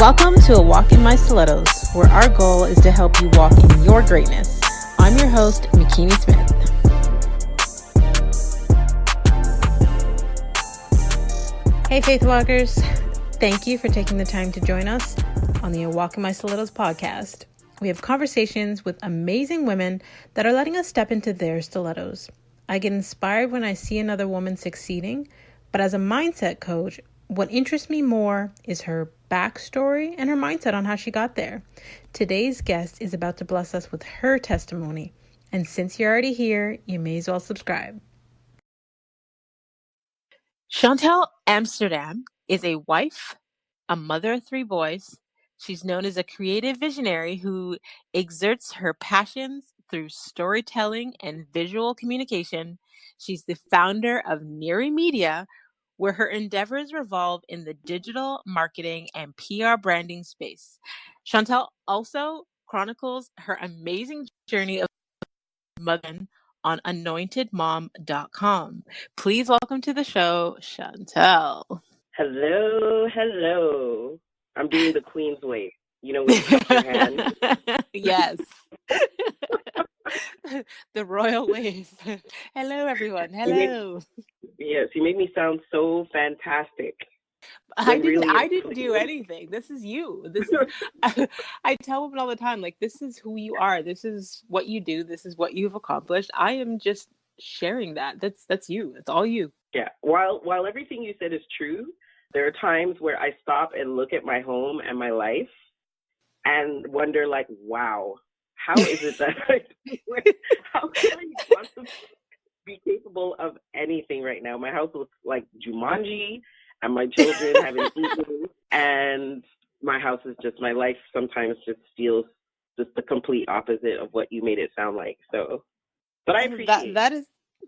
Welcome to A Walk in My Stilettos, where our goal is to help you walk in your greatness. I'm your host, Makini Smith. Hey, Faith Walkers. Thank you for taking the time to join us on the A Walk in My Stilettos podcast. We have conversations with amazing women that are letting us step into their stilettos. I get inspired when I see another woman succeeding, but as a mindset coach, what interests me more is her backstory and her mindset on how she got there. Today's guest is about to bless us with her testimony. And since you're already here, you may as well subscribe. Chantal Amsterdam is a wife, a mother of 3 boys. She's known as a creative visionary who exerts her passions through storytelling and visual communication. She's the founder of Neri Media, where her endeavors revolve in the digital marketing and PR branding space. Chantal also chronicles her amazing journey of motherhood on anointedmom.com. Please welcome to the show, Chantal. Hello. I'm doing the Queen's wave. You know, when you cup your hand. Yes. The royal wave. Hello, everyone. Hello. Yes, you made me sound so fantastic. I didn't do anything. This is you. This is I tell women all the time, like, this is who you are. This is what you do. This is what you've accomplished. I am just sharing that. That's you. It's all you. Yeah. While everything you said is true, there are times where I stop and look at my home and my life and wonder, like, wow, how is it that how can I possibly be capable of anything right now? My house looks like Jumanji, and my children haven't eaten, and my house is just, my life sometimes just feels just the complete opposite of what you made it sound like. So, but I appreciate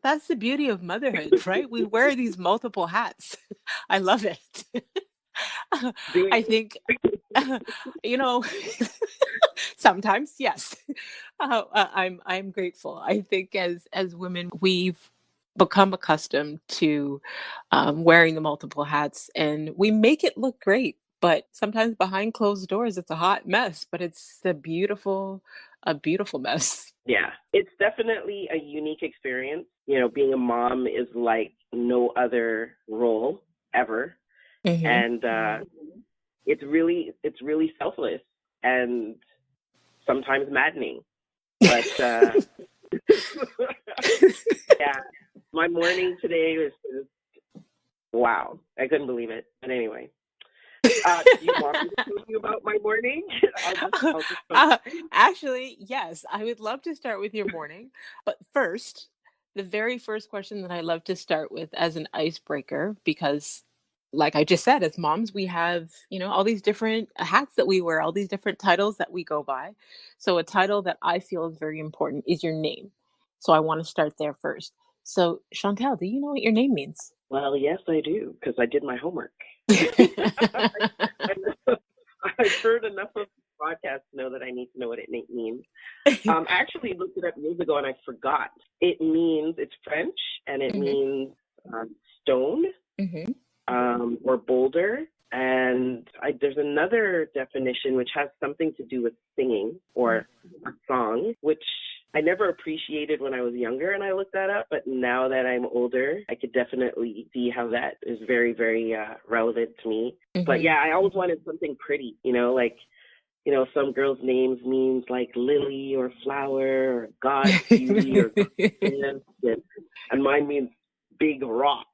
that's the beauty of motherhood, right? We wear these multiple hats. I love it. I think, sometimes, yes. I'm grateful. I think as women, we've become accustomed to wearing the multiple hats, and we make it look great. But sometimes behind closed doors, it's a hot mess. But it's a beautiful mess. Yeah, it's definitely a unique experience. You know, being a mom is like no other role ever, and it's really selfless and sometimes maddening. But yeah, my morning today was just, wow. I couldn't believe it. But anyway, do you want me to tell you about my morning? I'll just Actually, yes, I would love to start with your morning. But first, the very first question that I love to start with as an icebreaker, because like I just said, as moms, we have, all these different hats that we wear, all these different titles that we go by. So a title that I feel is very important is your name. So I want to start there first. So Chantal, do you know what your name means? Well, yes, I do, because I did my homework. I've heard enough of podcasts to know that I need to know what it means. I actually looked it up years ago and I forgot. It's French, and it means stone or boulder. And there's another definition which has something to do with singing or a song, which I never appreciated when I was younger and I looked that up. But now that I'm older, I could definitely see how that is very, very relevant to me. But yeah, I always wanted something pretty, some girls' names means like lily or flower or God's beauty or goddess, and mine means big rock.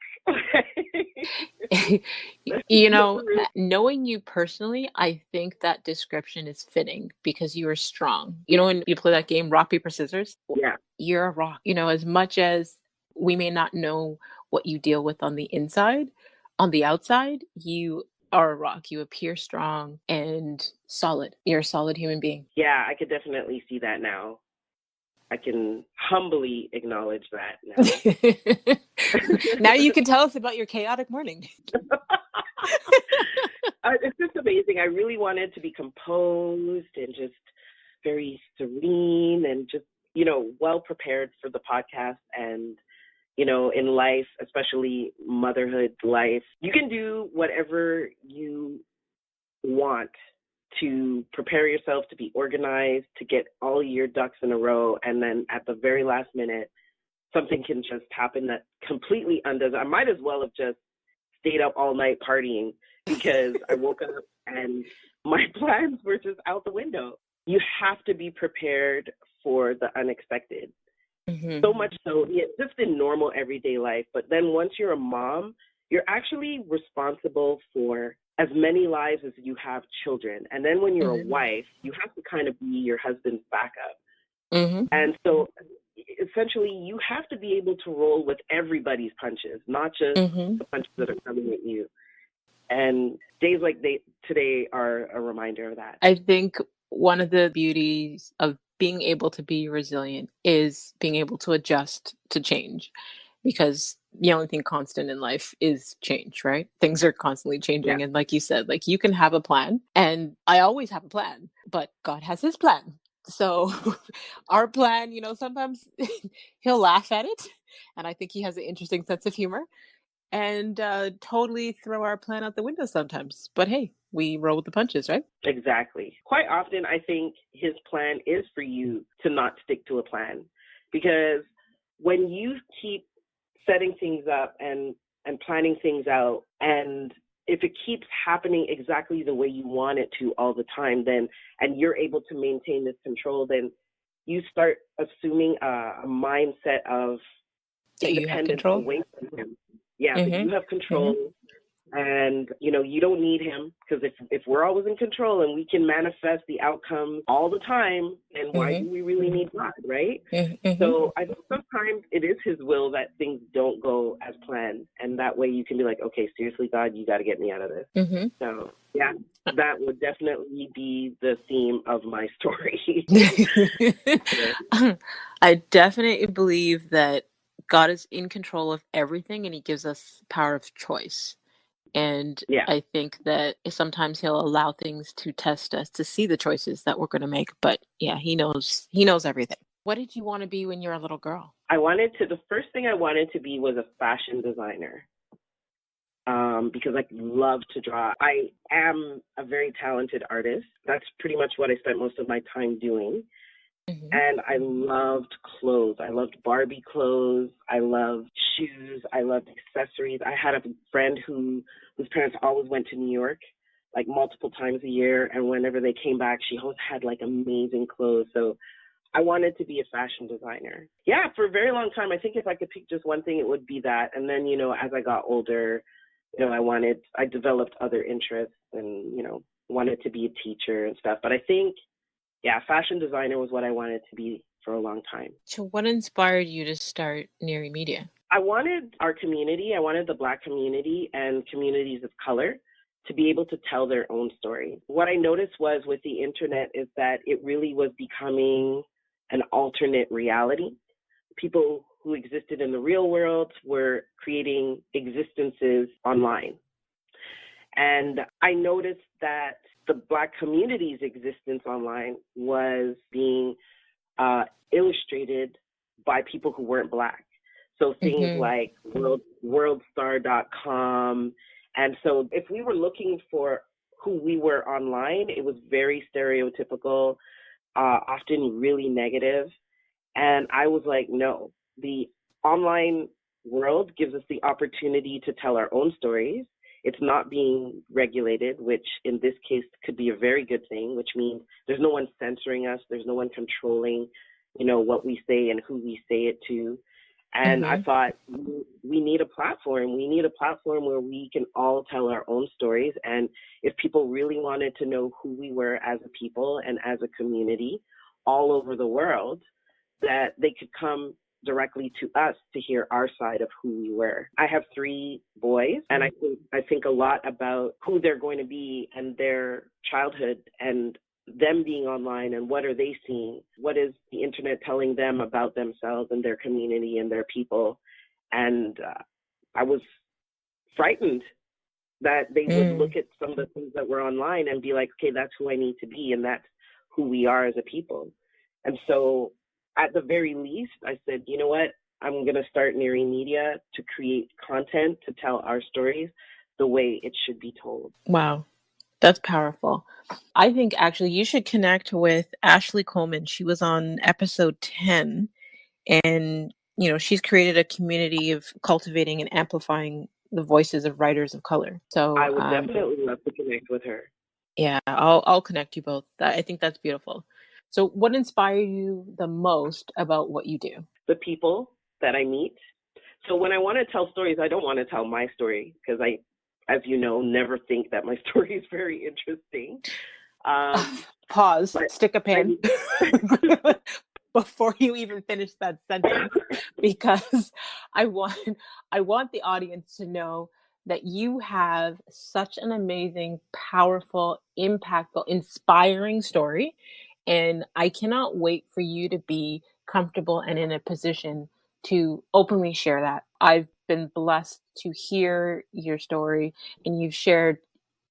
Knowing you personally, I think that description is fitting because you are strong. When you play that game, rock, paper, scissors? Yeah. You're a rock. As much as we may not know what you deal with on the inside, on the outside, you are a rock. You appear strong and solid. You're a solid human being. Yeah, I could definitely see that now. I can humbly acknowledge that now. Now you can tell us about your chaotic morning. It's just amazing. I really wanted to be composed and just very serene and just, well prepared for the podcast. And, in life, especially motherhood life, you can do whatever you want to prepare yourself to be organized, to get all your ducks in a row, and then at the very last minute, something can just happen that completely undoes. I might as well have just stayed up all night partying because I woke up and my plans were just out the window. You have to be prepared for the unexpected. Mm-hmm. So much so, yeah, just in normal everyday life. But then once you're a mom, you're actually responsible for as many lives as you have children. And then when you're a wife, you have to kind of be your husband's backup. Mm-hmm. And so essentially you have to be able to roll with everybody's punches, not just the punches that are coming at you. And days like today are a reminder of that. I think one of the beauties of being able to be resilient is being able to adjust to change, because the only thing constant in life is change, right? Things are constantly changing. Yeah. And like you said, like you can have a plan, and I always have a plan, but God has his plan. So our plan, sometimes he'll laugh at it. And I think he has an interesting sense of humor, and totally throw our plan out the window sometimes. But hey, we roll with the punches, right? Exactly. Quite often, I think his plan is for you to not stick to a plan, because when you keep setting things up and planning things out, and if it keeps happening exactly the way you want it to all the time, then and you're able to maintain this control, then you start assuming a mindset of That you have independence control. away from him. Yeah, that Mm-hmm. you have control. And, you don't need him, because if we're always in control and we can manifest the outcome all the time, then why do we really need God, right? Mm-hmm. So I think sometimes it is his will that things don't go as planned. And that way you can be like, okay, seriously, God, you got to get me out of this. Mm-hmm. So, yeah, that would definitely be the theme of my story. I definitely believe that God is in control of everything, and he gives us power of choice. And Yeah. I think that sometimes he'll allow things to test us to see the choices that we're going to make. But yeah, he knows everything. What did you want to be when you were a little girl? The first thing I wanted to be was a fashion designer. Because I love to draw. I am a very talented artist. That's pretty much what I spent most of my time doing. Mm-hmm. And I loved clothes. I loved Barbie clothes. I loved shoes. I loved accessories. I had a friend whose parents always went to New York, like multiple times a year. And whenever they came back, she always had like amazing clothes. So I wanted to be a fashion designer. Yeah, for a very long time. I think if I could pick just one thing, it would be that. And then, as I got older, I developed other interests and, wanted to be a teacher and stuff. But I think, yeah, fashion designer was what I wanted to be for a long time. So what inspired you to start Neri Media? I wanted our community, I wanted the Black community and communities of color to be able to tell their own story. What I noticed was with the internet is that it really was becoming an alternate reality. People who existed in the real world were creating existences online. And I noticed that the Black community's existence online was being illustrated by people who weren't Black. So things like worldstar.com. And so if we were looking for who we were online, it was very stereotypical, often really negative. And I was like, no, the online world gives us the opportunity to tell our own stories. It's not being regulated, which in this case could be a very good thing, which means there's no one censoring us. There's no one controlling, what we say and who we say it to. And I thought we need a platform. We need a platform where we can all tell our own stories. And if people really wanted to know who we were as a people and as a community all over the world, that they could come directly to us to hear our side of who we were. I have 3 boys, and I think a lot about who they're going to be and their childhood and them being online and what are they seeing? What is the internet telling them about themselves and their community and their people? And I was frightened that they would look at some of the things that were online and be like, okay, that's who I need to be, and that's who we are as a people. And so at the very least, I said, you know what? I'm going to start Neri Media to create content to tell our stories the way it should be told. Wow. That's powerful. I think actually you should connect with Ashley Coleman. She was on episode 10, and she's created a community of cultivating and amplifying the voices of writers of color. So I would definitely love to connect with her. yeah, I'll connect you both. I think that's beautiful. So what inspired you the most about what you do? The people that I meet. So when I want to tell stories, I don't want to tell my story because I, as you know, never think that my story is very interesting. Pause, But stick a pin I, before you even finish that sentence, because I want I want the audience to know that you have such an amazing, powerful, impactful, inspiring story, and I cannot wait for you to be comfortable and in a position to openly share that. I've been blessed to hear your story, and you've shared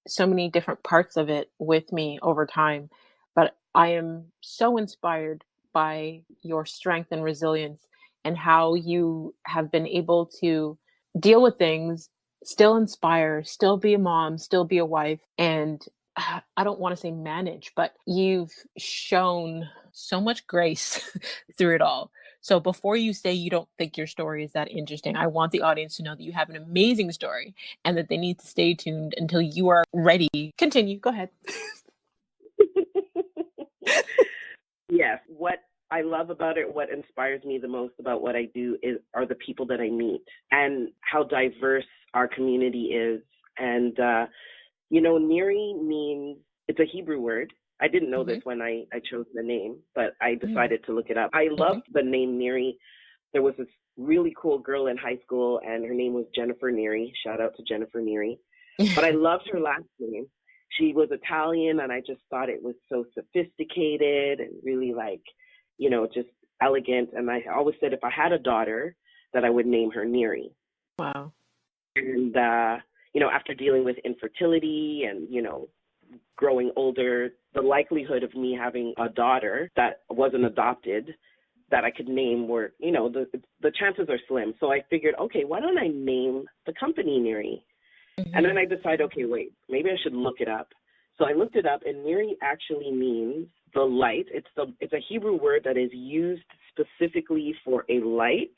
so many different parts of it with me over time. But I am so inspired by your strength and resilience and how you have been able to deal with things, still inspire, still be a mom, still be a wife, and I don't want to say manage, but you've shown so much grace through it all. So before you say you don't think your story is that interesting, I want the audience to know that you have an amazing story and that they need to stay tuned until you are ready. Continue. Go ahead. yes, what I love about it, what inspires me the most about what I do are the people that I meet and how diverse our community is. And, Neri means, it's a Hebrew word. I didn't know this when I chose the name, but I decided to look it up. I loved the name Neri. There was this really cool girl in high school, and her name was Jennifer Neri. Shout out to Jennifer Neri. But I loved her last name. She was Italian, and I just thought it was so sophisticated and really just elegant. And I always said if I had a daughter, that I would name her Neri. Wow. And, after dealing with infertility and, growing older, the likelihood of me having a daughter that wasn't adopted that I could name were, the chances are slim. So I figured, okay, why don't I name the company Neri? And then I decided, okay, wait, maybe I should look it up. So I looked it up, and Neri actually means the light. It's a Hebrew word that is used specifically for a light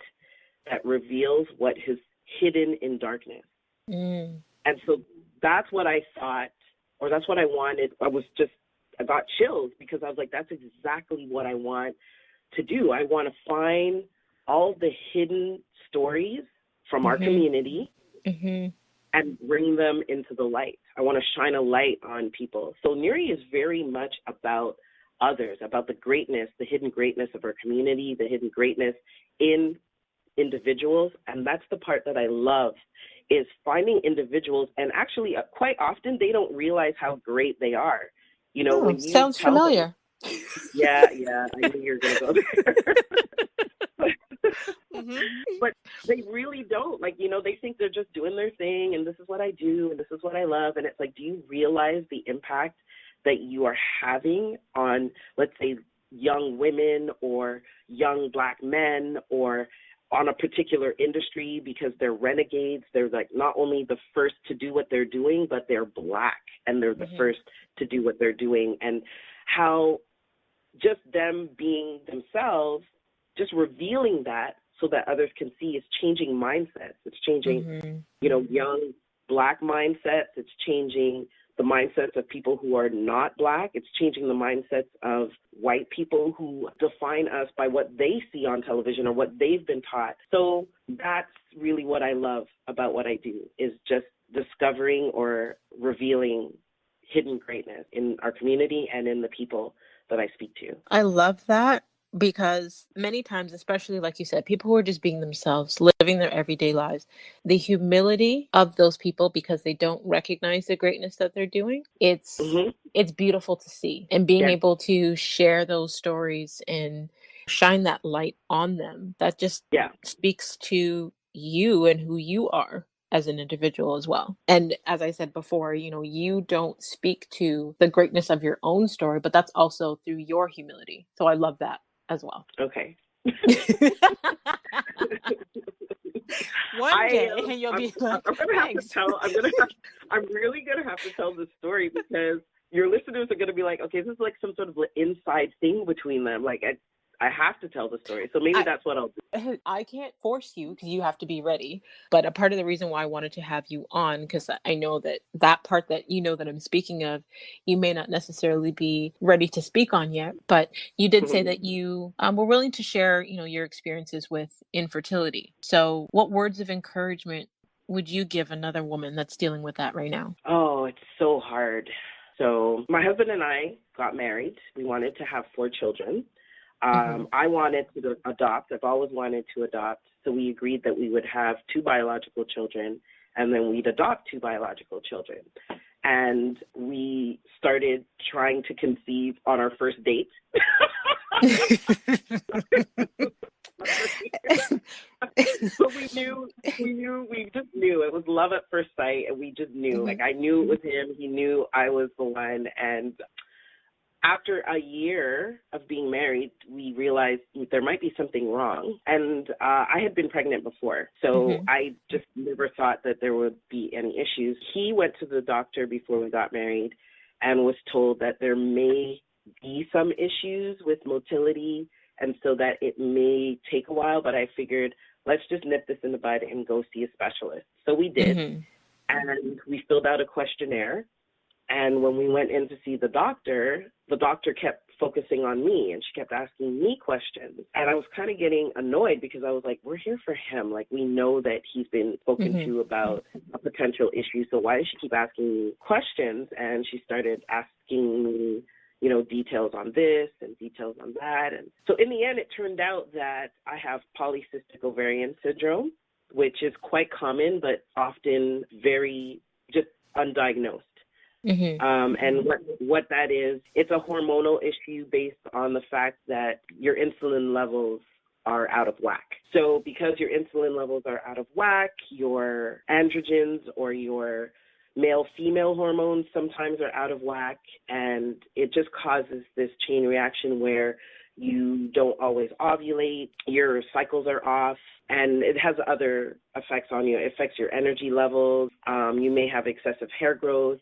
that reveals what is hidden in darkness. And so that's what I thought, or that's what I wanted. I got chills because I was like, that's exactly what I want to do. I want to find all the hidden stories from our community and bring them into the light. I want to shine a light on people. So Neri is very much about others, about the greatness, the hidden greatness of our community, the hidden greatness in individuals. And that's the part that I love, is finding individuals. And actually, quite often, they don't realize how great they are. When you Sounds tell familiar. them, yeah, I knew you were going to go there. But they really don't. They think they're just doing their thing, and this is what I do, and this is what I love. And it's like, do you realize the impact that you are having on, let's say, young women or young Black men, or on a particular industry, because they're renegades? They're like not only the first to do what they're doing, but they're Black and they're the first to do what they're doing. And how just them being themselves, just revealing that so that others can see, is changing mindsets. It's changing, young Black mindsets. It's changing the mindsets of people who are not Black. It's changing the mindsets of white people who define us by what they see on television or what they've been taught. So that's really what I love about what I do, is just discovering or revealing hidden greatness in our community and in the people that I speak to. I love that, because many times, especially like you said, people who are just being themselves, living their everyday lives, the humility of those people, because they don't recognize the greatness that they're doing, it's beautiful to see. And being able to share those stories and shine that light on them, that just speaks to you and who you are as an individual as well. And as I said before, you don't speak to the greatness of your own story, but that's also through your humility. So I love that as well. Okay. One day, and you'll be like, I'm gonna have to eggs. tell. I'm really gonna have to tell this story because your listeners are gonna be like, okay, this is like some sort of inside thing between them. Like I have to tell the story. So maybe that's what I'll do. I can't force you because you have to be ready. But a part of the reason why I wanted to have you on, because I know that part that you know that I'm speaking of, you may not necessarily be ready to speak on yet. But you did say that you were willing to share, your experiences with infertility. So, what words of encouragement would you give another woman that's dealing with that right now? Oh, it's so hard. So my husband and I got married. We wanted to have 4 children. I wanted to adopt. I've always wanted to adopt. So we agreed that we would have 2 biological children, and then we'd adopt 2 biological children. And we started trying to conceive on our first date. But we just knew. It was love at first sight, and we just knew. Like, I knew it was him. He knew I was the one. And after a year of being married, we realized there might be something wrong. And I had been pregnant before, so I just never thought that there would be any issues. He went to the doctor before we got married and was told that there may be some issues with motility, and so that it may take a while, but I figured, let's just nip this in the bud and go see a specialist. So we did, and we filled out a questionnaire. And when we went in to see the doctor kept focusing on me, and she kept asking me questions. And I was kind of getting annoyed because I was like, we're here for him. Like, we know that he's been spoken to about a potential issue, so why does she keep asking me questions? And she started asking me, details on this and details on that. And so in the end, it turned out that I have polycystic ovarian syndrome, which is quite common, but often very just undiagnosed. And what that is, it's a hormonal issue based on the fact that your insulin levels are out of whack. So because your insulin levels are out of whack, your androgens or your male-female hormones sometimes are out of whack, and it just causes this chain reaction where you don't always ovulate, your cycles are off, and it has other effects on you. It affects your energy levels. You may have excessive hair growth.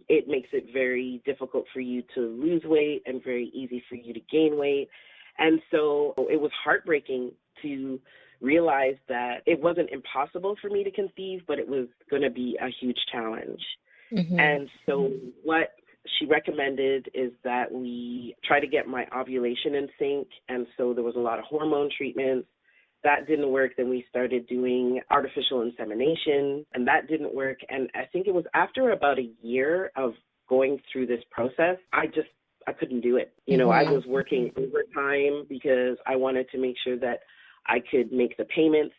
It makes it very difficult for you to lose weight and very easy for you to gain weight. And so it was heartbreaking to realize that it wasn't impossible for me to conceive, but it was going to be a huge challenge. And so what she recommended is that we try to get my ovulation in sync. And so there was a lot of hormone treatments. That didn't work. Then we started doing artificial insemination, and that didn't work. And I think it was after about a year of going through this process, I couldn't do it. I was working overtime because I wanted to make sure that I could make the payments.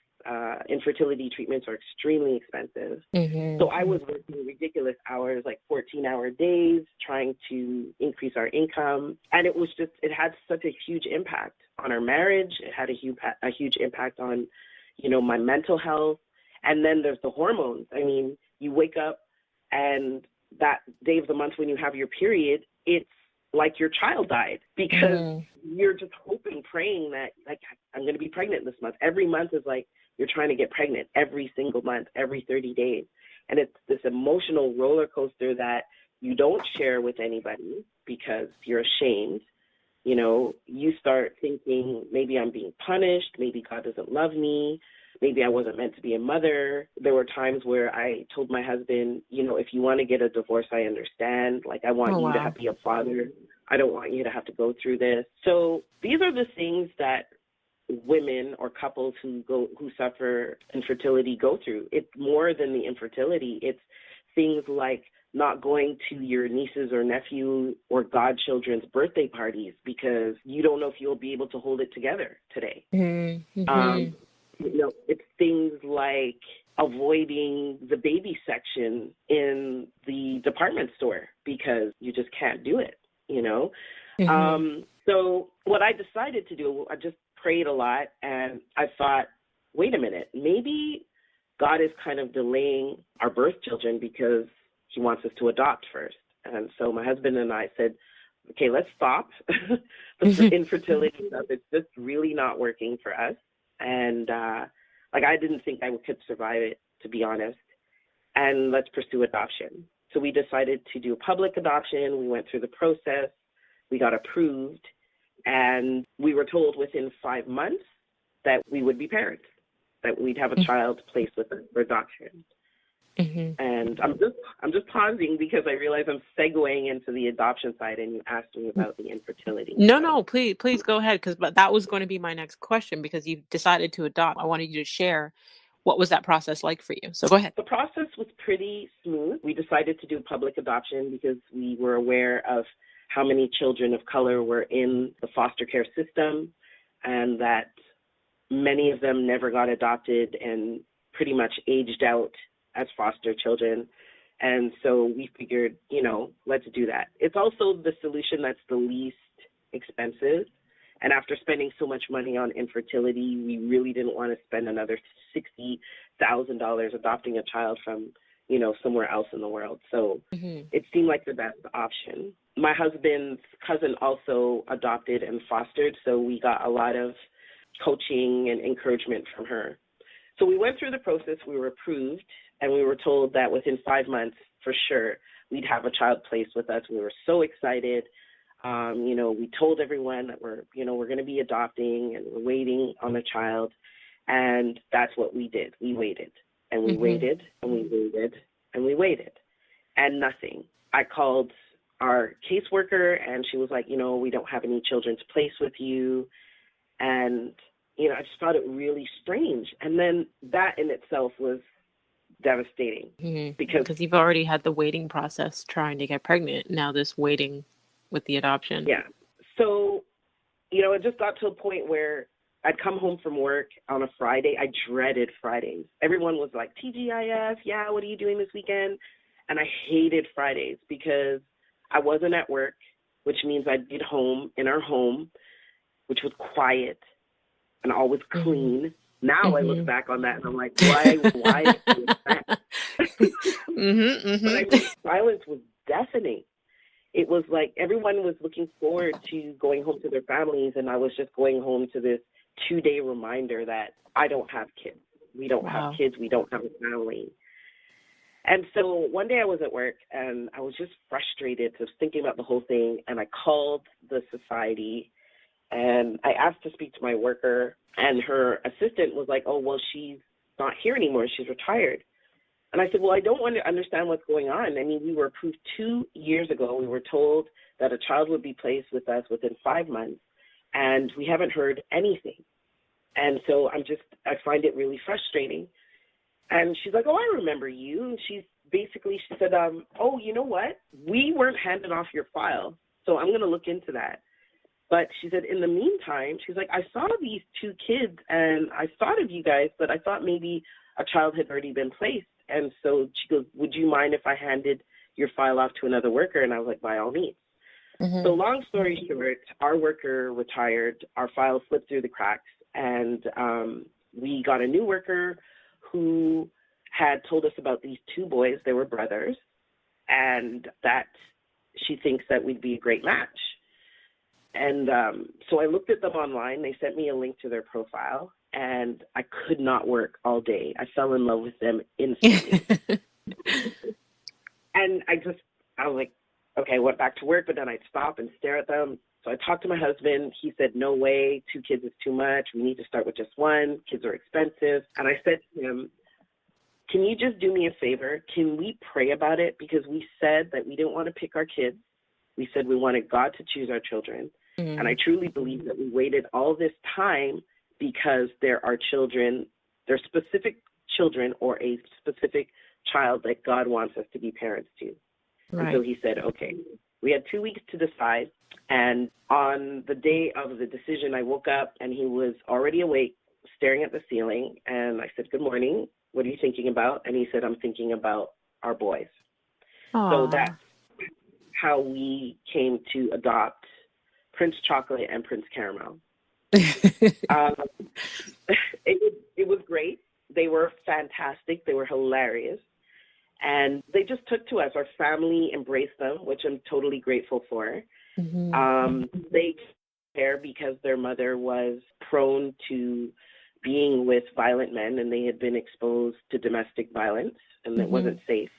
Infertility treatments are extremely expensive. So I was working ridiculous hours, like 14-hour days, trying to increase our income. And it had such a huge impact on our marriage. It had a huge impact on, my mental health. And then there's the hormones. I mean, you wake up and that day of the month when you have your period, it's like your child died because you're just hoping, praying that, like, I'm going to be pregnant this month. Every month is like you're trying to get pregnant every single month, every 30 days. And it's this emotional roller coaster that you don't share with anybody because you're ashamed. You start thinking, maybe I'm being punished. Maybe God doesn't love me. Maybe I wasn't meant to be a mother. There were times where I told my husband, if you want to get a divorce, I understand. Like, I want you to be a father. I don't want you to have to go through this. So these are the things that women or couples who suffer infertility go through. It's more than the infertility. It's things like not going to your nieces or nephew or godchildren's birthday parties because you don't know if you'll be able to hold it together today. It's things like avoiding the baby section in the department store because you just can't do it, So what I decided to do, I just prayed a lot, and I thought, wait a minute, maybe God is kind of delaying our birth children because he wants us to adopt first. And so my husband and I said, okay, let's stop the infertility stuff. It's just really not working for us. And Like, I didn't think I could survive it, to be honest. And let's pursue adoption. So we decided to do a public adoption. We went through the process. We got approved. And we were told within 5 months that we would be parents, that we'd have a child placed with us for adoption. And I'm just pausing because I realize I'm segueing into the adoption side, and you asked me about the infertility. No, please go ahead, because that was going to be my next question, because you decided to adopt. I wanted you to share what was that process like for you. So go ahead. The process was pretty smooth. We decided to do public adoption because we were aware of how many children of color were in the foster care system, and that many of them never got adopted and pretty much aged out as foster children. And so we figured, let's do that. It's also the solution that's the least expensive. And after spending so much money on infertility, we really didn't want to spend another $60,000 adopting a child from, somewhere else in the world. So it seemed like the best option. My husband's cousin also adopted and fostered, so we got a lot of coaching and encouragement from her. So we went through the process. We were approved, and we were told that within 5 months, for sure, we'd have a child placed with us. We were so excited. We told everyone that we're going to be adopting and we're waiting on a child. And that's what we did. We waited, and we waited, and we waited, and we waited, and nothing. I called our caseworker, and she was like, we don't have any children to place with you. And, I just thought it really strange. And then that in itself was devastating because you've already had the waiting process trying to get pregnant. Now this waiting with the adoption. Yeah. So, it just got to a point where I'd come home from work on a Friday. I dreaded Fridays. Everyone was like, TGIF, yeah, what are you doing this weekend? And I hated Fridays because I wasn't at work, which means I'd be home in our home, which was quiet and always clean. Now I look back on that and I'm like, why was that? But silence was deafening. It was like everyone was looking forward to going home to their families, and I was just going home to this 2-day reminder that I don't have kids. We don't have kids. We don't have a family. And so one day I was at work, and I was just frustrated, just thinking about the whole thing, and I called the society, and I asked to speak to my worker, and her assistant was like, oh, well, she's not here anymore. She's retired. And I said, well, I don't want to understand what's going on. I mean, we were approved 2 years ago. We were told that a child would be placed with us within 5 months, and we haven't heard anything. And so I find it really frustrating. And she's like, oh, I remember you. And she said, oh, you know what? We weren't handed off your file, so I'm going to look into that. But she said, in the meantime, she's like, I saw these 2 kids, and I thought of you guys, but I thought maybe a child had already been placed. And so she goes, would you mind if I handed your file off to another worker? And I was like, by all means. So long story short, our worker retired. Our file slipped through the cracks, and we got a new worker who had told us about these 2 boys. They were brothers, and that she thinks that we'd be a great match. And so I looked at them online. They sent me a link to their profile, and I could not work all day. I fell in love with them instantly. And I was like, okay, I went back to work, but then I'd stop and stare at them. So I talked to my husband. He said, no way, 2 kids is too much. We need to start with just 1. Kids are expensive. And I said to him, can you just do me a favor? Can we pray about it? Because we said that we didn't want to pick our kids. We said we wanted God to choose our children. And I truly believe that we waited all this time because there are children, there are specific children or a specific child that God wants us to be parents to. Right. And so he said, okay, we had 2 weeks to decide. And on the day of the decision, I woke up and he was already awake, staring at the ceiling. And I said, good morning. What are you thinking about? And he said, I'm thinking about our boys. Aww. So that's how we came to adopt Prince Chocolate and Prince Caramel. It was great. They were fantastic. They were hilarious. And they just took to us. Our family embraced them, which I'm totally grateful for. They care because their mother was prone to being with violent men, and they had been exposed to domestic violence, and it wasn't safe.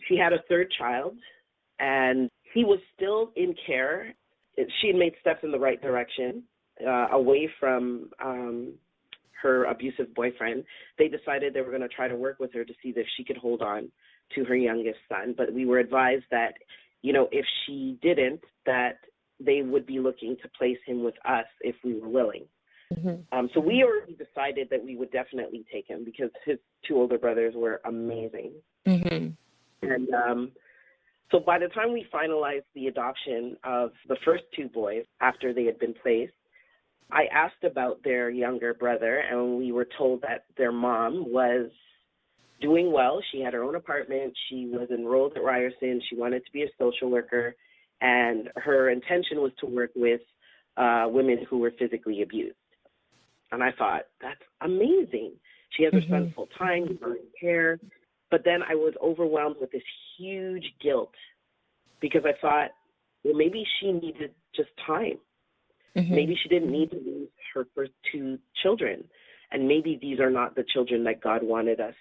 She had a third child, and he was still in care. She had made steps in the right direction, away from her abusive boyfriend. They decided they were going to try to work with her to see if she could hold on to her youngest son. But we were advised that, if she didn't, that they would be looking to place him with us if we were willing. So we already decided that we would definitely take him because his two older brothers were amazing. And so by the time we finalized the adoption of the first two boys after they had been placed, I asked about their younger brother, and we were told that their mom was doing well. She had her own apartment. She was enrolled at Ryerson. She wanted to be a social worker, and her intention was to work with women who were physically abused. And I thought, that's amazing. She has her son full time, he's on care. But then I was overwhelmed with this huge guilt because I thought, well, maybe she needed just time. Maybe she didn't need to lose her first two children. And maybe these are not the children that God wanted us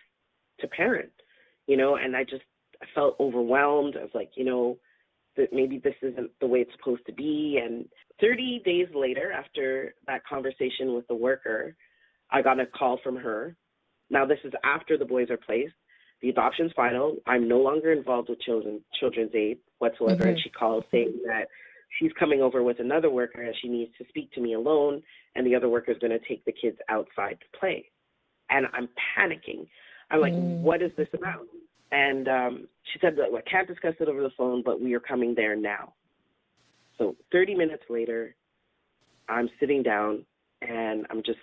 to parent, and I felt overwhelmed. I was like, that maybe this isn't the way it's supposed to be. And 30 days later, after that conversation with the worker, I got a call from her. Now, this is after the boys are placed. The adoption's final. I'm no longer involved with children's aid whatsoever. And she called saying that she's coming over with another worker and she needs to speak to me alone, and the other worker is going to take the kids outside to play. And I'm panicking. I'm like, what is this about? And she said, I can't discuss it over the phone, but we are coming there now. So 30 minutes later, I'm sitting down, and I'm just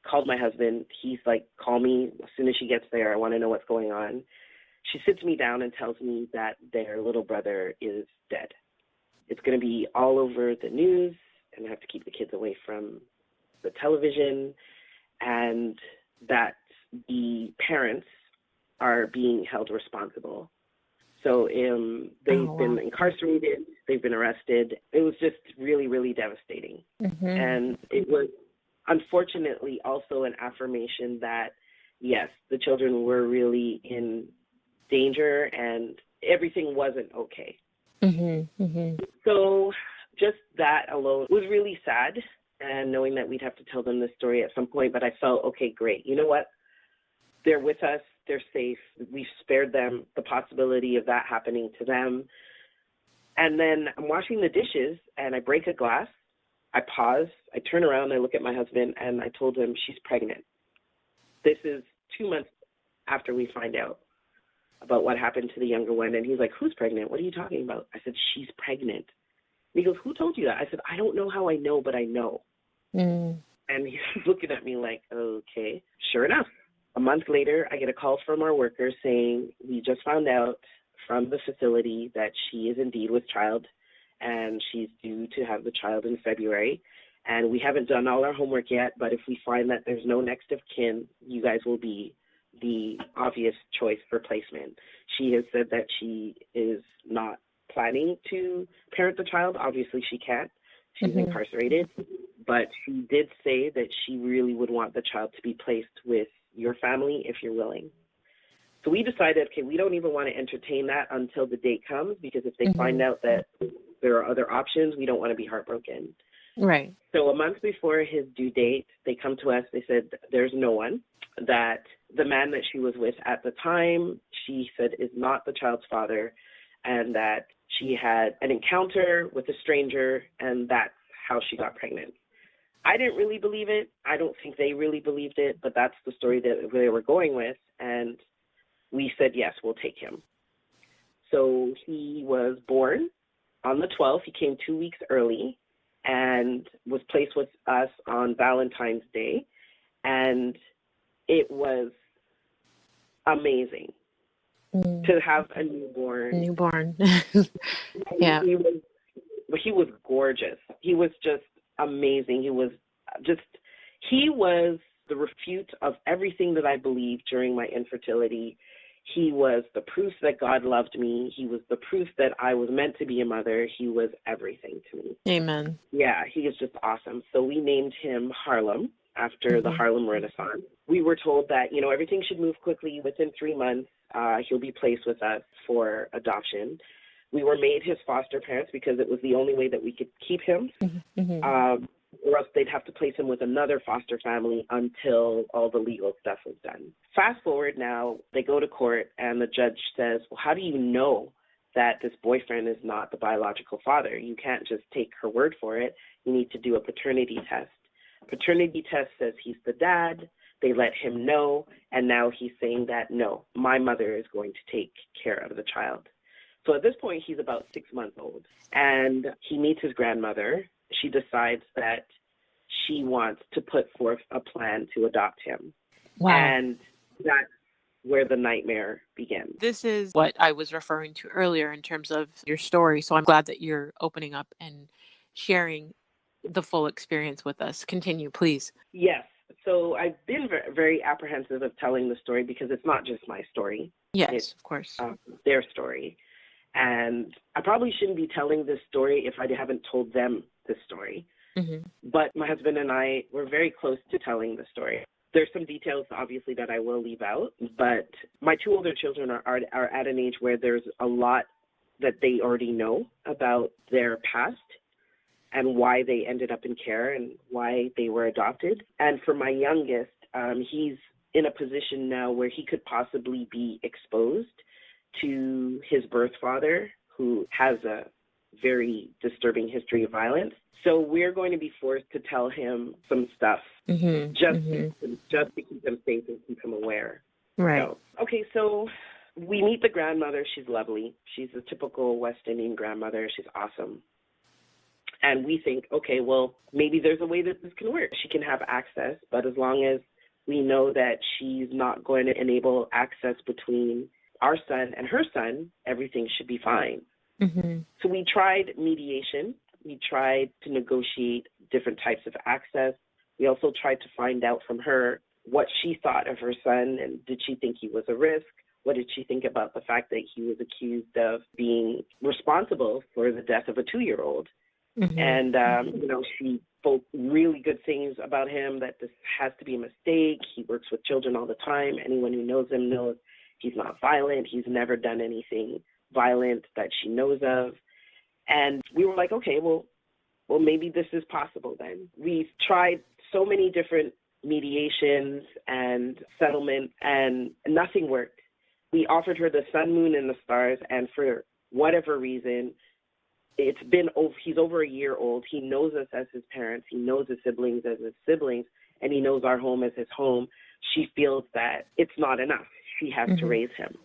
called my husband. He's like, call me as soon as she gets there. I want to know what's going on. She sits me down and tells me that their little brother is dead. It's going to be all over the news, and I have to keep the kids away from the television, and that the parents are being held responsible. So they've been incarcerated, they've been arrested. It was just really, really devastating. And it was unfortunately also an affirmation that, yes, the children were really in danger and everything wasn't okay. So just that alone was really sad, and knowing that we'd have to tell them this story at some point, but I felt, okay, great. You know what? They're with us. They're safe. We've spared them the possibility of that happening to them. And then I'm washing the dishes, and I break a glass. I pause. I turn around. I look at my husband, and I told him she's pregnant. This is 2 months after we find out about what happened to the younger one. And he's like, who's pregnant? What are you talking about? I said, she's pregnant. And he goes, who told you that? I said, I don't know how I know, but I know. And he's looking at me like, okay. Sure enough, a month later, I get a call from our worker saying, we just found out from the facility that she is indeed with child, and she's due to have the child in February. And we haven't done all our homework yet, but if we find that there's no next of kin, you guys will be the obvious choice for placement. She has said that she is not planning to parent the child. Obviously, she can't. She's incarcerated. But she did say that she really would want the child to be placed with your family if you're willing. So we decided, okay, we don't even want to entertain that until the date comes, because if they find out that there are other options, we don't want to be heartbroken. Right. So a month before his due date, they come to us. They said there's no one, that the man that she was with at the time, she said, is not the child's father, and that she had an encounter with a stranger, and that's how she got pregnant. I didn't really believe it. I don't think they really believed it, but that's the story that they were going with, and we said, yes, we'll take him. So he was born on the 12th. He came 2 weeks early and was placed with us on Valentine's Day, and it was amazing to have a newborn. Yeah. He was gorgeous. He was just amazing. He was the refute of everything that I believed during my infertility. He was the proof that God loved me. He was the proof that I was meant to be a mother. He was everything to me. Amen. Yeah, he is just awesome. So we named him Harlem. after the Harlem Renaissance. We were told that, everything should move quickly. Within 3 months, he'll be placed with us for adoption. We were made his foster parents because it was the only way that we could keep him, or else they'd have to place him with another foster family until all the legal stuff was done. Fast forward now, they go to court, and the judge says, well, how do you know that this boyfriend is not the biological father? You can't just take her word for it. You need to do a paternity test. Paternity test says he's the dad. They let him know, and now he's saying that, no, my mother is going to take care of the child. So at this point, he's about 6 months old, and he meets his grandmother. She decides that she wants to put forth a plan to adopt him. Wow. And that's where the nightmare begins. This is what I was referring to earlier in terms of your story. So I'm glad that you're opening up and sharing the full experience with us. Continue, please. Yes. So I've been very apprehensive of telling the story because it's not just my story. Yes, it's, of course. Their story. And I probably shouldn't be telling this story if I haven't told them this story. But my husband and I were very close to telling the story. There's some details, obviously, that I will leave out. But my 2 older children are at an age where there's a lot that they already know about their past and why they ended up in care and why they were adopted. And for my youngest, he's in a position now where he could possibly be exposed to his birth father, who has a very disturbing history of violence. So we're going to be forced to tell him some stuff just to keep him safe and keep him aware. Right. So we meet the grandmother. She's lovely. She's a typical West Indian grandmother. She's awesome. And we think, okay, well, maybe there's a way that this can work. She can have access, but as long as we know that she's not going to enable access between our son and her son, everything should be fine. So we tried mediation. We tried to negotiate different types of access. We also tried to find out from her what she thought of her son, and did she think he was a risk? What did she think about the fact that he was accused of being responsible for the death of a 2-year-old? And, she spoke really good things about him, that this has to be a mistake. He works with children all the time. Anyone who knows him knows he's not violent. He's never done anything violent that she knows of. And we were like, okay, well, maybe this is possible then. We've tried so many different mediations and settlement, and nothing worked. We offered her the sun, moon, and the stars, and for whatever reason, he's over a year old. He knows us as his parents. He knows his siblings as his siblings, and he knows our home as his home. She feels that it's not enough. She has to raise him.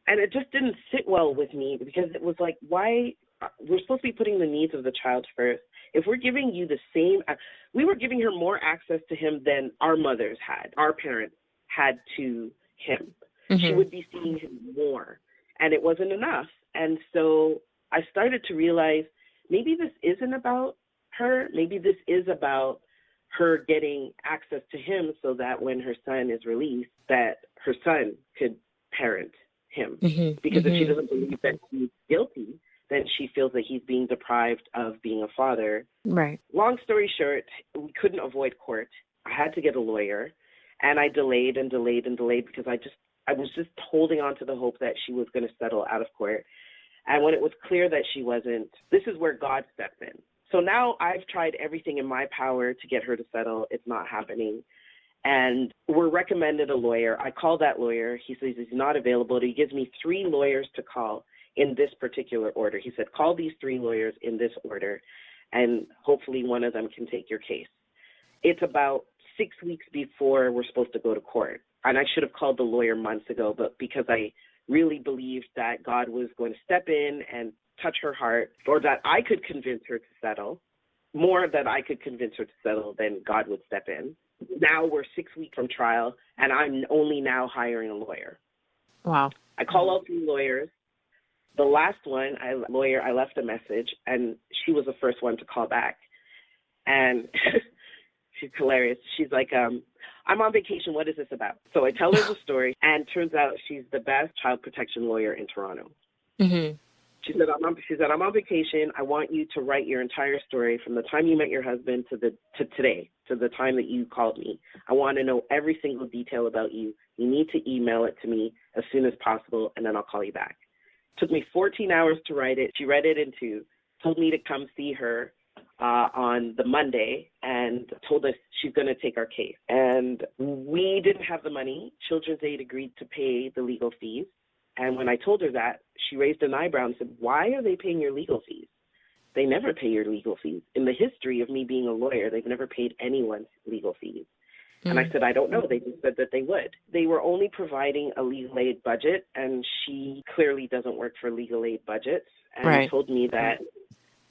And it just didn't sit well with me, because it was like, why? We're supposed to be putting the needs of the child first. If we're giving you the same, we were giving her more access to him than our mothers had, our parents had to him. She would be seeing him more, and it wasn't enough. And so I started to realize maybe this isn't about her. Maybe this is about her getting access to him so that when her son is released, that her son could parent him. Because if she doesn't believe that he's guilty, then she feels that he's being deprived of being a father. Right. Long story short, we couldn't avoid court. I had to get a lawyer, and I delayed and delayed and delayed because I was just holding on to the hope that she was going to settle out of court. And when it was clear that she wasn't, this is where God stepped in. So now I've tried everything in my power to get her to settle. It's not happening. And we're recommended a lawyer. I call that lawyer. He says he's not available. He gives me 3 lawyers to call in this particular order. He said, call these 3 lawyers in this order, and hopefully one of them can take your case. It's about 6 weeks before we're supposed to go to court. And I should have called the lawyer months ago, but because I really believed that God was going to step in and touch her heart, or that I could convince her to settle, more that I could convince her to settle than God would step in. Now we're 6 weeks from trial, and I'm only now hiring a lawyer. Wow. I call all 3 lawyers. The last one, I left a message, and she was the first one to call back. And she's hilarious. She's like, I'm on vacation. What is this about? So I tell her the story, and turns out she's the best child protection lawyer in Toronto. She said, I'm on vacation. I want you to write your entire story from the time you met your husband to today, to the time that you called me. I want to know every single detail about you. You need to email it to me as soon as possible, and then I'll call you back. It took me 14 hours to write it. She read it in two, told me to come see her on the Monday, and told us she's going to take our case. And we didn't have the money. Children's Aid agreed to pay the legal fees. And when I told her that, she raised an eyebrow and said, why are they paying your legal fees? They never pay your legal fees. In the history of me being a lawyer, they've never paid anyone's legal fees. And I said, I don't know. They just said that they would. They were only providing a legal aid budget, and she clearly doesn't work for legal aid budgets, and told me that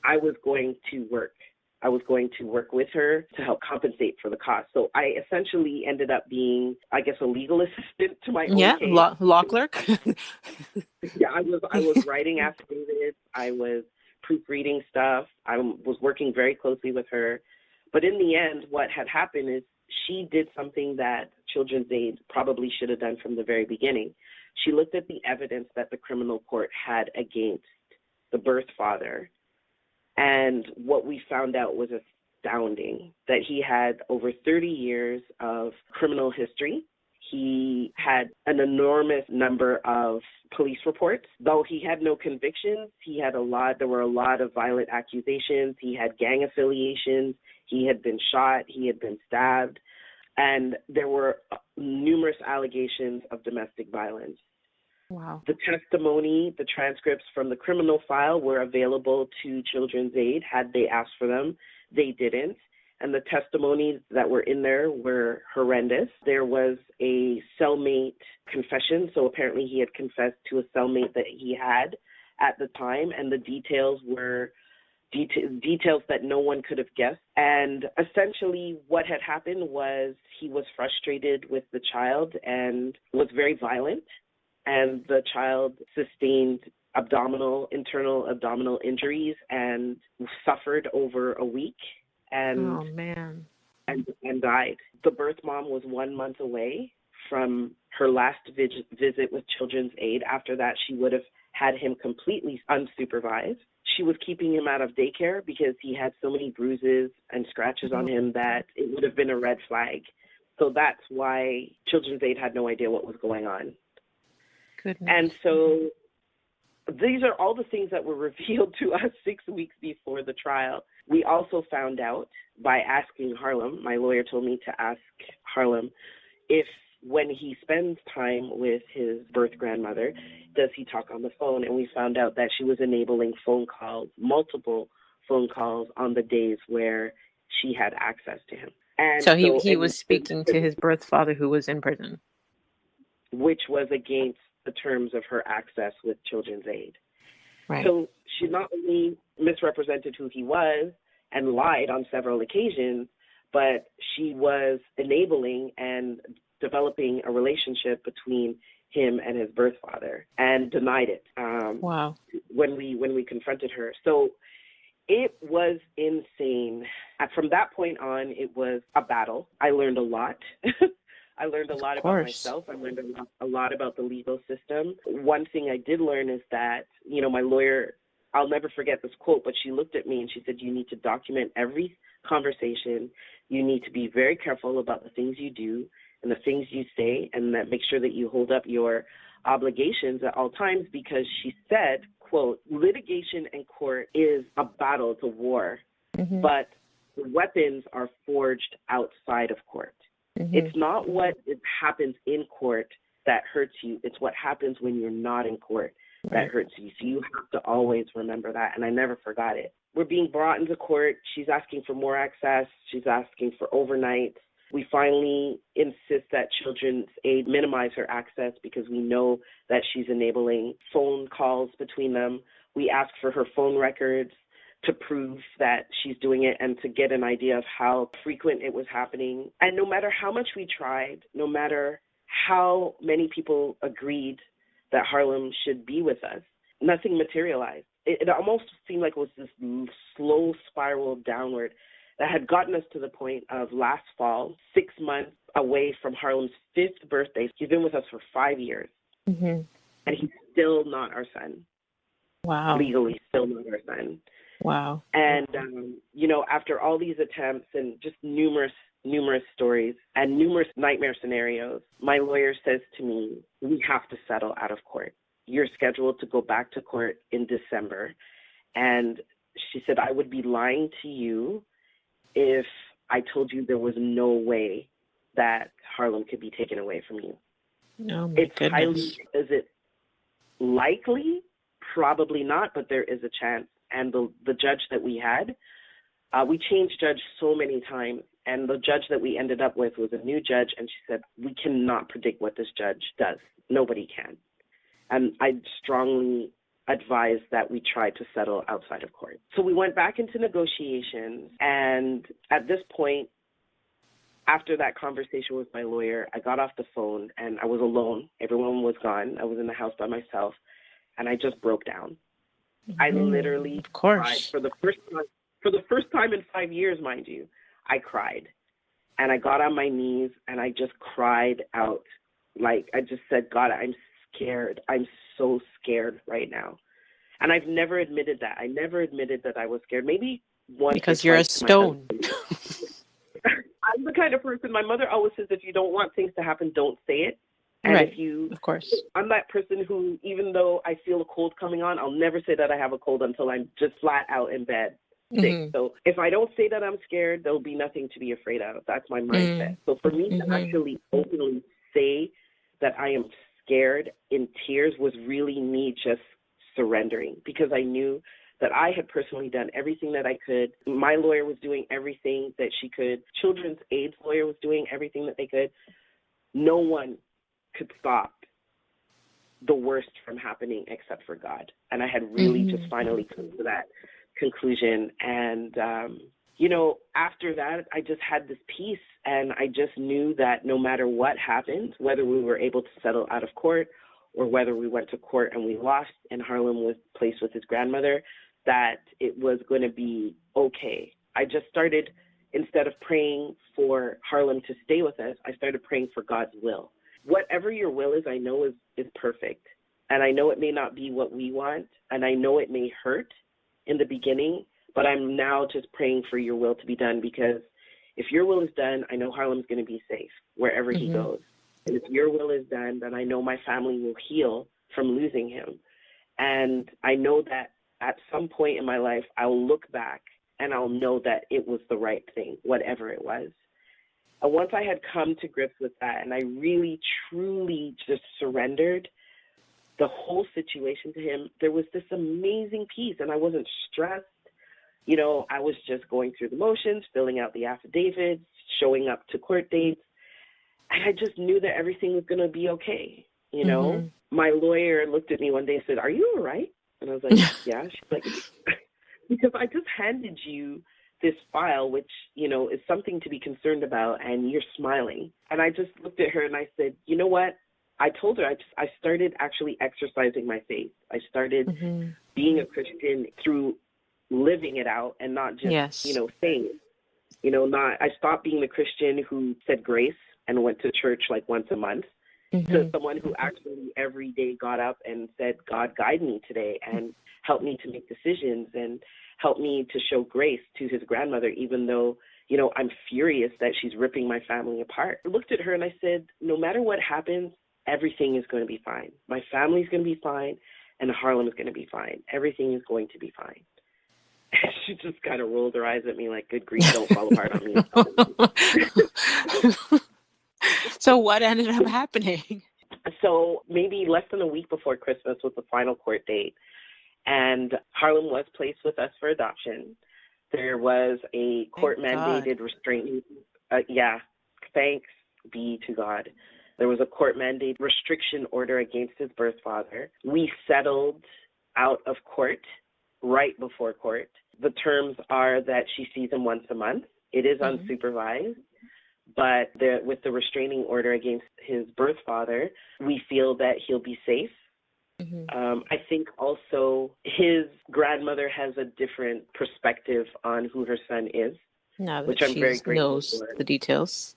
I was going to work. I was going to work with her to help compensate for the cost. So I essentially ended up being, I guess, a legal assistant to my own case. Law clerk. Yeah, I was writing affidavits. I was proofreading stuff. I was working very closely with her. But in the end, what had happened is she did something that Children's Aid probably should have done from the very beginning. She looked at the evidence that the criminal court had against the birth father. And what we found out was astounding, that he had over 30 years of criminal history. He had an enormous number of police reports. Though he had no convictions, there were a lot of violent accusations. He had gang affiliations. He had been shot. He had been stabbed. And there were numerous allegations of domestic violence. Wow. The testimony, the transcripts from the criminal file were available to Children's Aid had they asked for them. They didn't. And the testimonies that were in there were horrendous. There was a cellmate confession. So apparently he had confessed to a cellmate that he had at the time. And the details were details that no one could have guessed. And essentially what had happened was he was frustrated with the child and was very violent. And the child sustained internal abdominal injuries and suffered over a week and died. The birth mom was 1 month away from her last visit with Children's Aid. After that, she would have had him completely unsupervised. She was keeping him out of daycare because he had so many bruises and scratches on him that it would have been a red flag. So that's why Children's Aid had no idea what was going on. Goodness. And so these are all the things that were revealed to us 6 weeks before the trial. We also found out by asking Harlem, my lawyer told me to ask Harlem, if when he spends time with his birth grandmother, does he talk on the phone? And we found out that she was enabling phone calls, multiple phone calls on the days where she had access to him. And so he was speaking to his birth father who was in prison. Which was against the terms of her access with Children's Aid. Right. So she not only misrepresented who he was and lied on several occasions, but she was enabling and developing a relationship between him and his birth father and denied it. Wow. When we confronted her. So it was insane. From that point on, it was a battle. I learned a lot. I learned a lot about myself. I learned a lot about the legal system. One thing I did learn is that, my lawyer, I'll never forget this quote, but she looked at me and she said, you need to document every conversation. You need to be very careful about the things you do and the things you say, and that make sure that you hold up your obligations at all times, because she said, quote, litigation in court is a battle, it's a war, but the weapons are forged outside of court. It's not what happens in court that hurts you. It's what happens when you're not in court that hurts you. So you have to always remember that, and I never forgot it. We're being brought into court. She's asking for more access. She's asking for overnights. We finally insist that Children's Aid minimize her access because we know that she's enabling phone calls between them. We ask for her phone records to prove that she's doing it and to get an idea of how frequent it was happening. And no matter how much we tried, no matter how many people agreed that Harlem should be with us, nothing materialized. It almost seemed like it was this slow spiral downward that had gotten us to the point of last fall, 6 months away from Harlem's 5th birthday. He's been with us for 5 years, and he's still not our son. Wow. legally still not our son. Wow. And, after all these attempts and just numerous stories and numerous nightmare scenarios, my lawyer says to me, we have to settle out of court. You're scheduled to go back to court in December. And she said, I would be lying to you if I told you there was no way that Harlem could be taken away from you. Oh, my goodness. Is it likely? Probably not, but there is a chance. And the judge that we had, we changed judge so many times, and the judge that we ended up with was a new judge, and she said, we cannot predict what this judge does. Nobody can. And I strongly advise that we try to settle outside of court. So we went back into negotiations, and at this point, after that conversation with my lawyer, I got off the phone, and I was alone. Everyone was gone. I was in the house by myself, and I just broke down. I literally cried for the first time in 5 years, mind you. I cried, and I got on my knees, and I just cried out. Like, I just said, God, I'm scared. I'm so scared right now. And I've never admitted that. I never admitted that I was scared. Maybe once. Because you're a stone. I'm the kind of person, my mother always says, if you don't want things to happen, don't say it. And right, of course. I'm that person who, even though I feel a cold coming on, I'll never say that I have a cold until I'm just flat out in bed sick. So if I don't say that I'm scared, there'll be nothing to be afraid of. That's my mindset. So for me to actually openly say that I am scared in tears was really me just surrendering, because I knew that I had personally done everything that I could. My lawyer was doing everything that she could. Children's aid's lawyer was doing everything that they could. No one could stop the worst from happening except for God. And I had really just finally come to that conclusion. And, after that, I just had this peace, and I just knew that no matter what happened, whether we were able to settle out of court or whether we went to court and we lost and Harlem was placed with his grandmother, that it was going to be okay. I just started, instead of praying for Harlem to stay with us, I started praying for God's will. Whatever your will is, I know is perfect. And I know it may not be what we want, and I know it may hurt in the beginning, but I'm now just praying for your will to be done, because if your will is done, I know Harlem's going to be safe wherever he goes. And if your will is done, then I know my family will heal from losing him. And I know that at some point in my life, I'll look back and I'll know that it was the right thing, whatever it was. And once I had come to grips with that, and I really, truly just surrendered the whole situation to him, there was this amazing peace, and I wasn't stressed. I was just going through the motions, filling out the affidavits, showing up to court dates, and I just knew that everything was going to be okay. My lawyer looked at me one day and said, "Are you all right?" And I was like, "Yeah." She's like, "Because I just handed you this file, which, is something to be concerned about, and you're smiling." And I just looked at her and I said, "You know what?" I told her I started actually exercising my faith. I started being a Christian through living it out and not just, saying it. I stopped being the Christian who said grace and went to church like once a month to someone who actually every day got up and said, "God, guide me today and help me to make decisions and help me to show grace to his grandmother, even though, I'm furious that she's ripping my family apart." I looked at her and I said, no matter what happens, everything is going to be fine. My family's going to be fine, and Harlem is going to be fine. Everything is going to be fine. She just kind of rolled her eyes at me like, good grief, don't fall apart on me. So what ended up happening? So maybe less than a week before Christmas was the final court date, and Harlem was placed with us for adoption. There was a court-mandated restraining. Thanks be to God. There was a court-mandated restriction order against his birth father. We settled out of court right before court. The terms are that she sees him once a month. It is unsupervised, but with the restraining order against his birth father, we feel that he'll be safe. I think also his grandmother has a different perspective on who her son is, which I'm very grateful knows for. The details.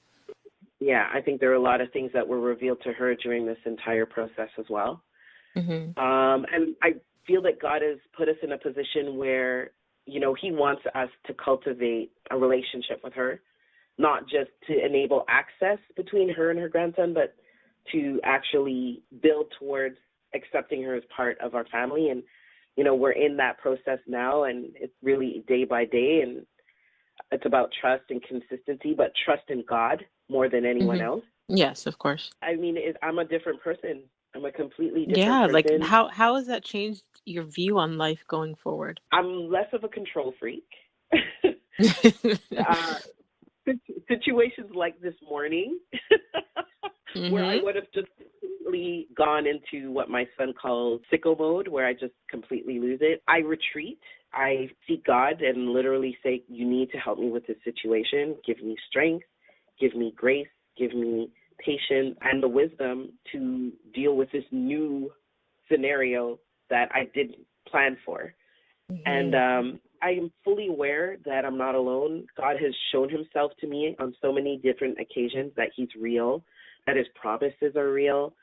Yeah, I think there are a lot of things that were revealed to her during this entire process as well. And feel that God has put us in a position where, he wants us to cultivate a relationship with her, not just to enable access between her and her grandson, but to actually build towards accepting her as part of our family. And, we're in that process now, and it's really day by day, and it's about trust and consistency, but trust in God more than anyone else. Yes, of course. I mean, I'm a different person. I'm a completely different Yeah, like person. how has that changed your view on life going forward? I'm less of a control freak. uh, situations like this morning where I would have just completely gone into what my son calls sicko mode, where I just completely lose it. I retreat. I seek God and literally say, you need to help me with this situation. Give me strength, give me grace, give me patience and the wisdom to deal with this new scenario that I didn't plan for. And I am fully aware that I'm not alone. God has shown himself to me on so many different occasions that he's real, that his promises are real,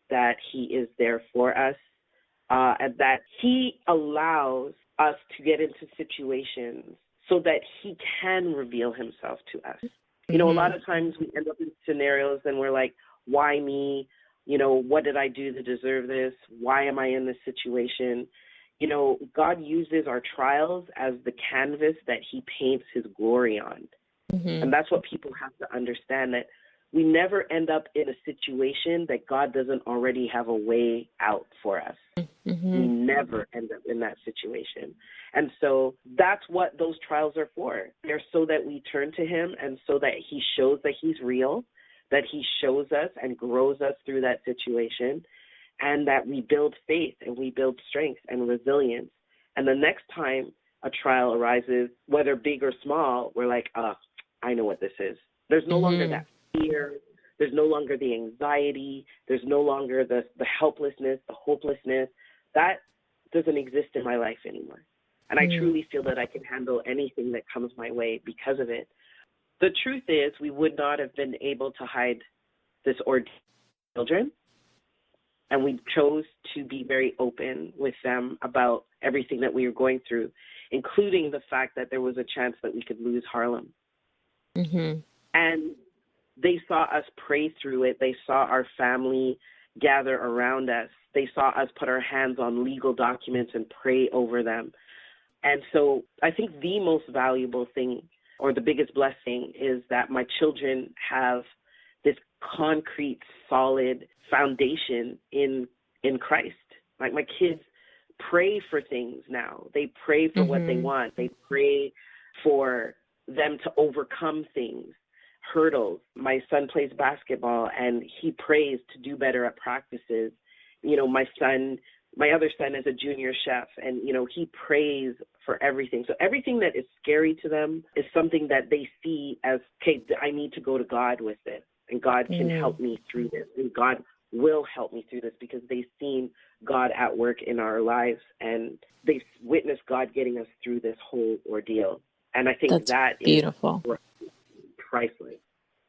that he is there for us, and that he allows us to get into situations so that he can reveal himself to us. A lot of times we end up in scenarios and we're like, why me? What did I do to deserve this? Why am I in this situation? God uses our trials as the canvas that he paints his glory on. And that's what people have to understand, that we never end up in a situation that God doesn't already have a way out for us. We never end up in that situation. And so that's what those trials are for. They're so that we turn to him and so that he shows that he's real, that he shows us and grows us through that situation, and that we build faith and we build strength and resilience. And the next time a trial arises, whether big or small, we're like, I know what this is. There's no longer that fear. There's no longer the anxiety. There's no longer the helplessness, the hopelessness. That doesn't exist in my life anymore. And I truly feel that I can handle anything that comes my way because of it. The truth is, we would not have been able to hide this ordeal from children. And we chose to be very open with them about everything that we were going through, including the fact that there was a chance that we could lose Harlem. And they saw us pray through it. They saw our family gather around us. They saw us put our hands on legal documents and pray over them. And so I think the most valuable thing, or the biggest blessing, is that my children have this concrete, solid foundation in Christ. Like, my kids pray for things now. They pray for what they want. They pray for them to overcome things, hurdles. My son plays basketball, and he prays to do better at practices. My other son is a junior chef, and, he prays for everything. So everything that is scary to them is something that they see as, okay, I need to go to God with this, and God can help me through this, and God will help me through this, because they've seen God at work in our lives, and they've witnessed God getting us through this whole ordeal. And I think that beautiful. is priceless.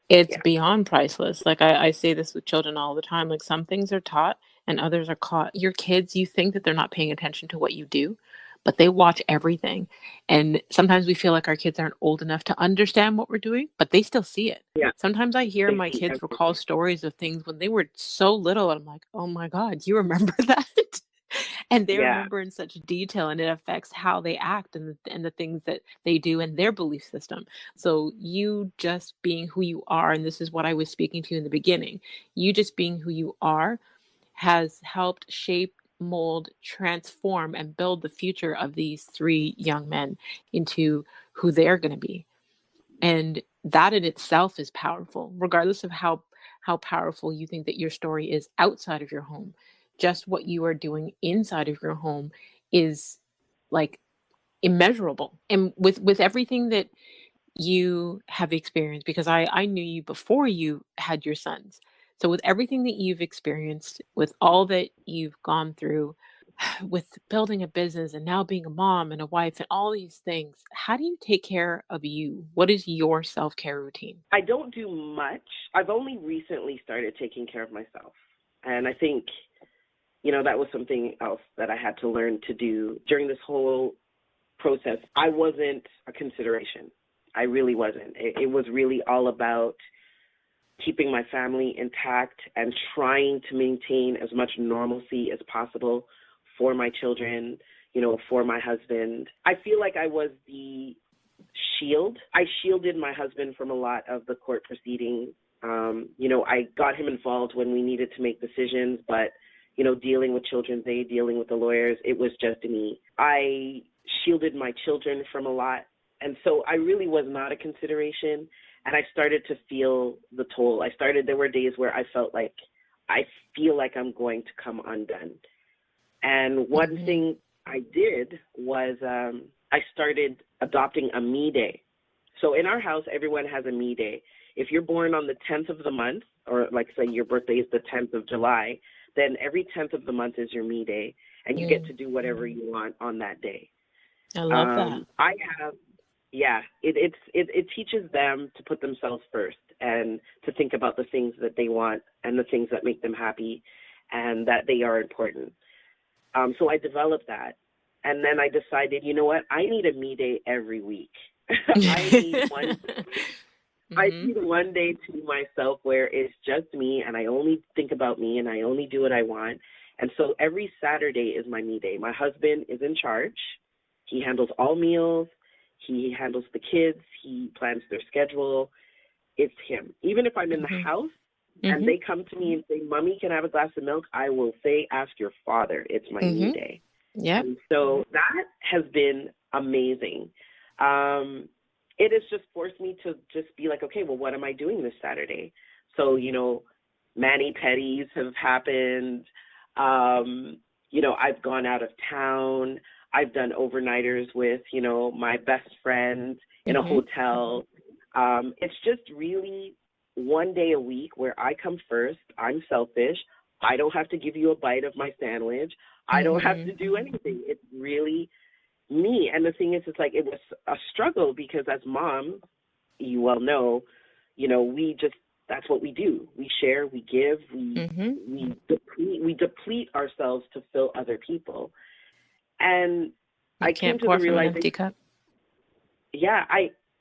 It's beyond priceless. Like I say this with children all the time. Like, some things are taught and others are caught. Your kids, you think that they're not paying attention to what you do, but they watch everything. And sometimes we feel like our kids aren't old enough to understand what we're doing, but they still see it. Yeah. Sometimes I hear They my see kids recall everything. stories of things when they were so little, and I'm like, oh my God, you remember that? And they Yeah. remember in such detail, and it affects how they act and the things that they do in their belief system. So you just being who you are, and this is what I was speaking to in the beginning, you just being who you are has helped shape, mold, transform, and build the future of these three young men into who they're going to be. And that in itself is powerful, regardless of how powerful you think that your story is outside of your home. Just what you are doing inside of your home is like immeasurable. And with everything that you have experienced, because I knew you before you had your sons. So with everything that you've experienced, with all that you've gone through, with building a business and now being a mom and a wife and all these things, how do you take care of you? What is your self-care routine? I don't do much. I've only recently started taking care of myself. And I think that was something else that I had to learn to do during this whole process. I wasn't a consideration. I really wasn't. It was really all about keeping my family intact and trying to maintain as much normalcy as possible for my children, for my husband. I feel like I was the shield. I shielded my husband from a lot of the court proceedings. I got him involved when we needed to make decisions, but, dealing with children's aid, dealing with the lawyers, it was just me. I shielded my children from a lot. And so I really was not a consideration. And I started to feel the toll. There were days where I felt like, I feel like I'm going to come undone. And one thing I did was I started adopting a me day. So in our house, everyone has a me day. If you're born on the 10th of the month, or like say your birthday is the 10th of July, then every 10th of the month is your me day, and you get to do whatever you want on that day. I love that. It teaches them to put themselves first and to think about the things that they want and the things that make them happy and that they are important. So I developed that. And then I decided, you know what? I need a me day every week. I need one day to myself where it's just me and I only think about me and I only do what I want. And so every Saturday is my me day. My husband is in charge. He handles all meals. He handles the kids. He plans their schedule. It's him. Even if I'm in the house and they come to me and say, Mommy, can I have a glass of milk? I will say, ask your father. It's my me day. Yeah. So that has been amazing. It has just forced me to just be like, okay, well, what am I doing this Saturday? So, mani-pedis have happened. I've gone out of town. I've done overnighters with, my best friend in a hotel. It's just really one day a week where I come first. I'm selfish. I don't have to give you a bite of my sandwich. I don't have to do anything. It's really me. And the thing is, it's like it was a struggle because as moms, you well know, that's what we do. We share, we give, we deplete ourselves to fill other people. And I came to the realization, an empty cup. Yeah,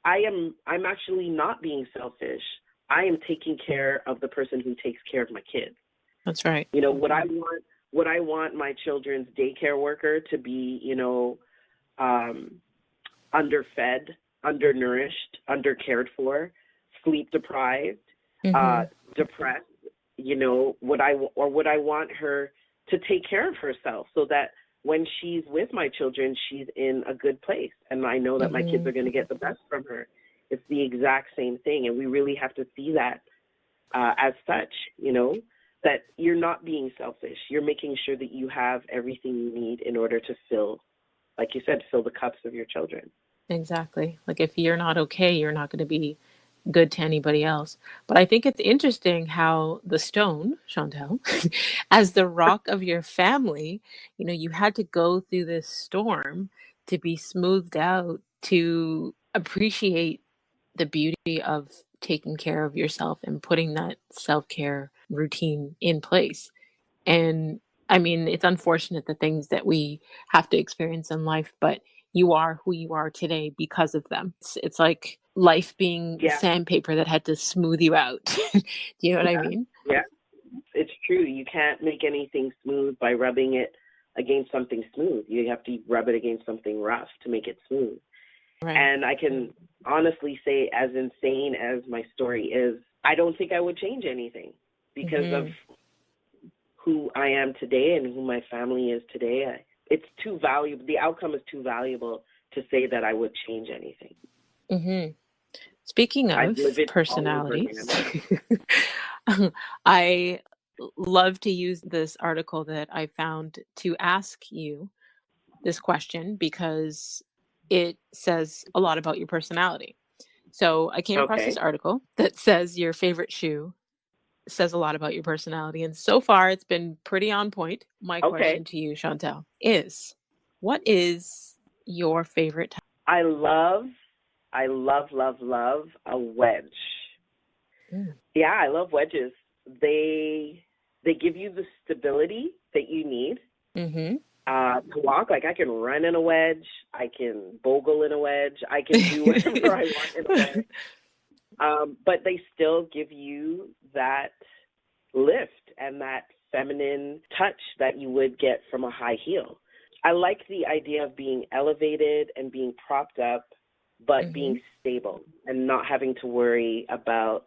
I'm actually not being selfish. I am taking care of the person who takes care of my kids. That's right. What I want my children's daycare worker to be, underfed, undernourished, undercared for, sleep deprived, depressed, what I want her to take care of herself so that when she's with my children, she's in a good place. And I know that my kids are going to get the best from her. It's the exact same thing. And we really have to see that as such, that you're not being selfish. You're making sure that you have everything you need in order to fill, like you said, fill the cups of your children. Exactly. Like if you're not okay, you're not going to be good to anybody else. But I think it's interesting how the stone, Chantal, as the rock of your family, you had to go through this storm to be smoothed out, to appreciate the beauty of taking care of yourself and putting that self-care routine in place. And I mean, it's unfortunate the things that we have to experience in life, but you are who you are today because of them. It's like life being sandpaper that had to smooth you out. Do you know what I mean? Yeah, it's true. You can't make anything smooth by rubbing it against something smooth. You have to rub it against something rough to make it smooth. Right. And I can honestly say, as insane as my story is, I don't think I would change anything because of who I am today and who my family is today. It's too valuable. The outcome is too valuable to say that I would change anything. Speaking of personalities, I love to use this article that I found to ask you this question because it says a lot about your personality. So I came across this article that says your favorite shoe says a lot about your personality. And so far, it's been pretty on point. My question to you, Chantal, is what is your favorite type? I love a wedge. Yeah, I love wedges. They give you the stability that you need Mm-hmm. to walk. Like I can run in a wedge, I can bogle in a wedge, I can do whatever I want in a wedge. But they still give you that lift and that feminine touch that you would get from a high heel. I like the idea of being elevated and being propped up, but Mm-hmm. being stable and not having to worry about,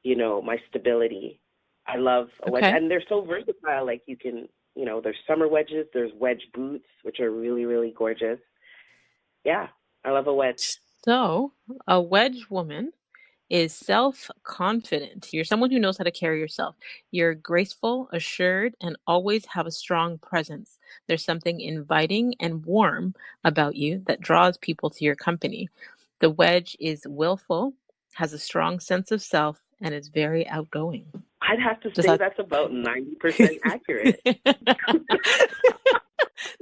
my stability. I love a wedge. Okay. And they're so versatile. Like you can, there's summer wedges, there's wedge boots, which are really, really gorgeous. Yeah, I love a wedge. So, a wedge woman is self-confident. You're someone who knows how to carry yourself. You're graceful, assured, and always have a strong presence. There's something inviting and warm about you that draws people to your company. The wedge is willful, has a strong sense of self, and is very outgoing. I'd have to Does say that that's about 90% accurate.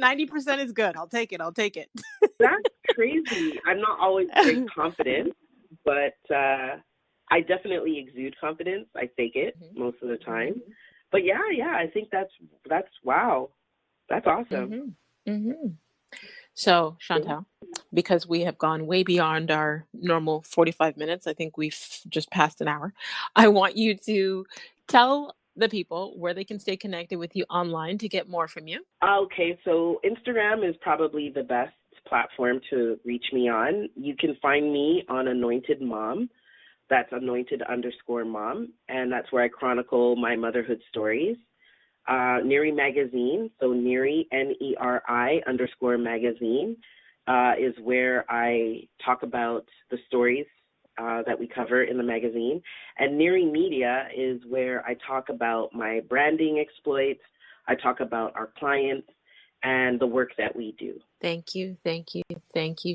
90% is good. I'll take it. That's crazy. I'm not always very confident, but I definitely exude confidence. I fake it most of the time. But yeah, I think that's wow. That's awesome. So, Chantal, because we have gone way beyond our normal 45 minutes, I think we've just passed an hour. I want you to tell the people where they can stay connected with you online to get more from you. Okay, so Instagram is probably the best platform to reach me on. You can find me on Anointed Mom. That's anointed_mom. And that's where I chronicle my motherhood stories. Neri Magazine, so Neri, NERI_magazine, is where I talk about the stories that we cover in the magazine. And Neri Media is where I talk about my branding exploits, I talk about our clients, and the work that we do. Thank you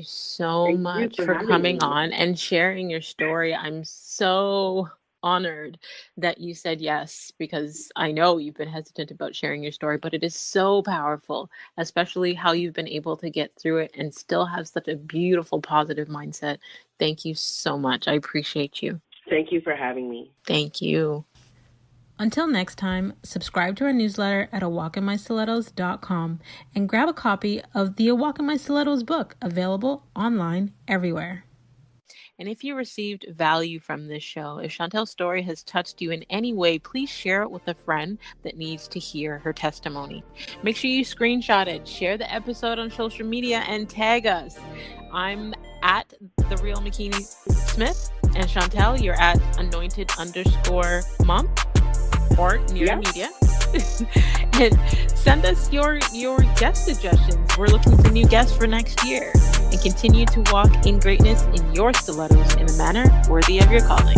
so much for for having coming me. on and sharing your story. I'm so honored that you said yes, because I know you've been hesitant about sharing your story, but it is so powerful, especially how you've been able to get through it and still have such a beautiful, positive mindset. Thank you so much. I appreciate you. Thank you for having me. Thank you. Until next time, subscribe to our newsletter at awalkinmystilettos.com and grab a copy of the A Walk in My Stilettos book, available online everywhere. And if you received value from this show, if Chantal's story has touched you in any way, please share it with a friend that needs to hear her testimony. Make sure you screenshot it, share the episode on social media, and tag us. I'm at The Real McKinney Smith, and Chantal, you're at anointed_mom or Neri Media. And send us your guest suggestions. We're looking for new guests for next year. And continue to walk in greatness in your stilettos in a manner worthy of your calling.